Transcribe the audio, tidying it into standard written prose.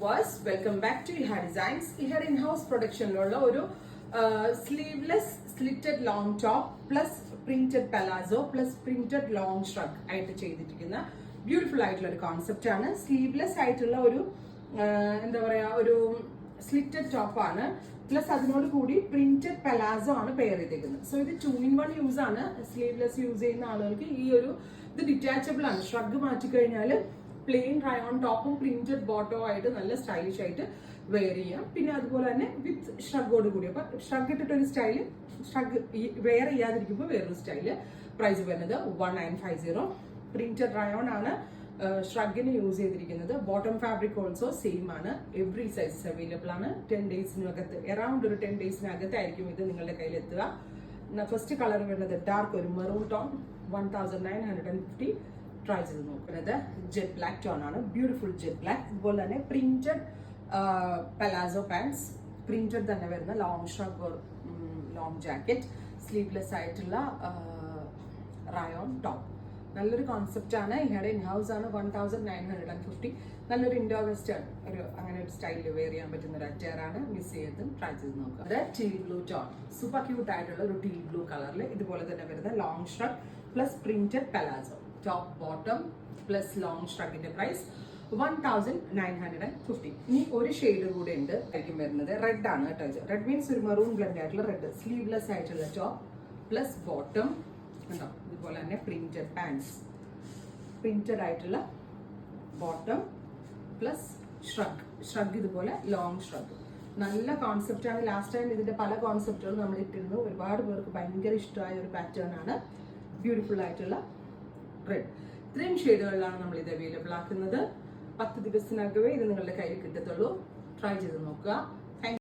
Welcome back to Iha Designs. Iha in-house production lo oru sleeveless slitted long top plus printed palazzo plus printed long shrug ആയിട്ട് ചെയ്തിരിക്കുന്ന beautiful ആയിട്ടുള്ള ഒരു concept ആണ്. Sleeveless ആയിട്ടുള്ള ഒരു എന്താ പറയാ ഒരു സ്ലിറ്റഡ് ടോപ്പ് ആണ്, പ്ലസ് അതിനോട് കൂടി പ്രിന്റഡ് പലാസോ ആണ് പെയർ ചെയ്തേക്കുന്നത്. സോ ഇത് 2-in-1 യൂസ് ആണ്. സ്ലീവ്ലെസ് യൂസ് ചെയ്യുന്ന ആളുകൾക്ക് ഈ ഒരു ഇത് ഡിറ്റാച്ചബിൾ ആണ്. ഷ്രഗ് മാറ്റി കഴിഞ്ഞാൽ പ്ലെയിൻ റയോൺ ടോപ്പും പ്രിന്റഡ് ബോട്ടോ ആയിട്ട് നല്ല സ്റ്റൈലിഷ് ആയിട്ട് വെയർ ചെയ്യാം. പിന്നെ അതുപോലെ തന്നെ വിത്ത് ഷ്രഗോട് കൂടി, അപ്പൊ ഷ്രഗ് ഇട്ടിട്ടൊരു സ്റ്റൈല്, ഷ്രഗ് വെയർ ചെയ്യാതിരിക്കുമ്പോൾ വേറൊരു സ്റ്റൈല്. പ്രൈസ് വരുന്നത് 1950. പ്രിന്റഡ് റയോൺ ആണ് ഷ്രഗിന് യൂസ് ചെയ്തിരിക്കുന്നത്. ബോട്ടം ഫാബ്രിക് ഓൾസോ സെയിം ആണ്. എവറി സൈസ് അവൈലബിൾ ആണ്. 10 ഡേയ്സിനകത്ത് അറൌണ്ട് ഒരു 10 ഡേയ്സിനകത്തായിരിക്കും ഇത് നിങ്ങളുടെ കയ്യിൽ എത്തുക. ഫസ്റ്റ് കളർ വരുന്നത് ഡാർക്ക് ഒരു മെറൂൺ ടോൺ, 1950. ട്രൈ ചെയ്ത് നോക്കുന്നത് ജെറ്റ് ബ്ലാക്ക് ടോൺ ആണ്. Beautiful jet black. അതുപോലെ തന്നെ പ്രിന്റഡ് പലാസോ പാൻസ്, പ്രിന്റഡ് തന്നെ വരുന്ന long shrug long jacket, sleeveless ആയിട്ടുള്ള റയോൺ ടോപ്പ്. നല്ലൊരു കോൺസെപ്റ്റ് ആണ്. ഇഹയുടെ ഇൻ ഹൗസ് ആണ്. 1950. നല്ലൊരു ഇൻഡോ വെസ്റ്റേൺ ഒരു അങ്ങനെ ഒരു സ്റ്റൈലിൽ വെയർ ചെയ്യാൻ പറ്റുന്ന ഒരു അറ്റയർ ആണ്. മിസ് ചെയ്തും ട്രൈ ചെയ്ത് നോക്കുക. അത് teal blue tone, super cute ആയിട്ടുള്ള ഒരു ടീൽ ബ്ലൂ കളറിൽ ഇതുപോലെ തന്നെ വരുന്ന long shrug plus printed palazzo top bottom plus long ഷ്രഗിന്റെ പ്രൈസ് 1950. ഇനി ഒരു ഷെയ്ഡ് കൂടെ ഉണ്ട് ആയിരിക്കും വരുന്നത്. റെഡ് ആണ് കേട്ടോ. റെഡ് മീൻസ് ഒരു മെറൂൺ ബ്ലെൻഡ് ആയിട്ടുള്ള റെഡ്. സ്ലീവ്ലെസ് ആയിട്ടുള്ള ടോപ്പ് പ്ലസ് ബോട്ടം ഉണ്ടോ. ഇതുപോലെ തന്നെ പ്രിന്റഡ് പാൻസ്, പ്രിന്റഡ് ആയിട്ടുള്ള ബോട്ടം പ്ലസ് ഷ്രഗ്. ഷ്രഗ് ഇതുപോലെ ലോങ് ഷ്രഗ്. നല്ല കോൺസെപ്റ്റ് ആണ്. ലാസ്റ്റ് ടൈം ഇതിന്റെ പല കോൺസെപ്റ്റുകളും നമ്മൾ ഇട്ടിരുന്നു. ഒരുപാട് പേർക്ക് ഭയങ്കര ഇഷ്ടമായ ഒരു പാറ്റേൺ ആണ്. ബ്യൂട്ടിഫുൾ ആയിട്ടുള്ള റെഡ്. ഇത്രയും ഷെയ്ഡുകളിലാണ് നമ്മൾ ഇത് അവൈലബിൾ ആക്കുന്നത്. 10 ദിവസത്തിനകമേ ഇത് നിങ്ങളുടെ കയ്യിൽ കിട്ടത്തുള്ളൂ. ട്രൈ ചെയ്ത് നോക്കുക.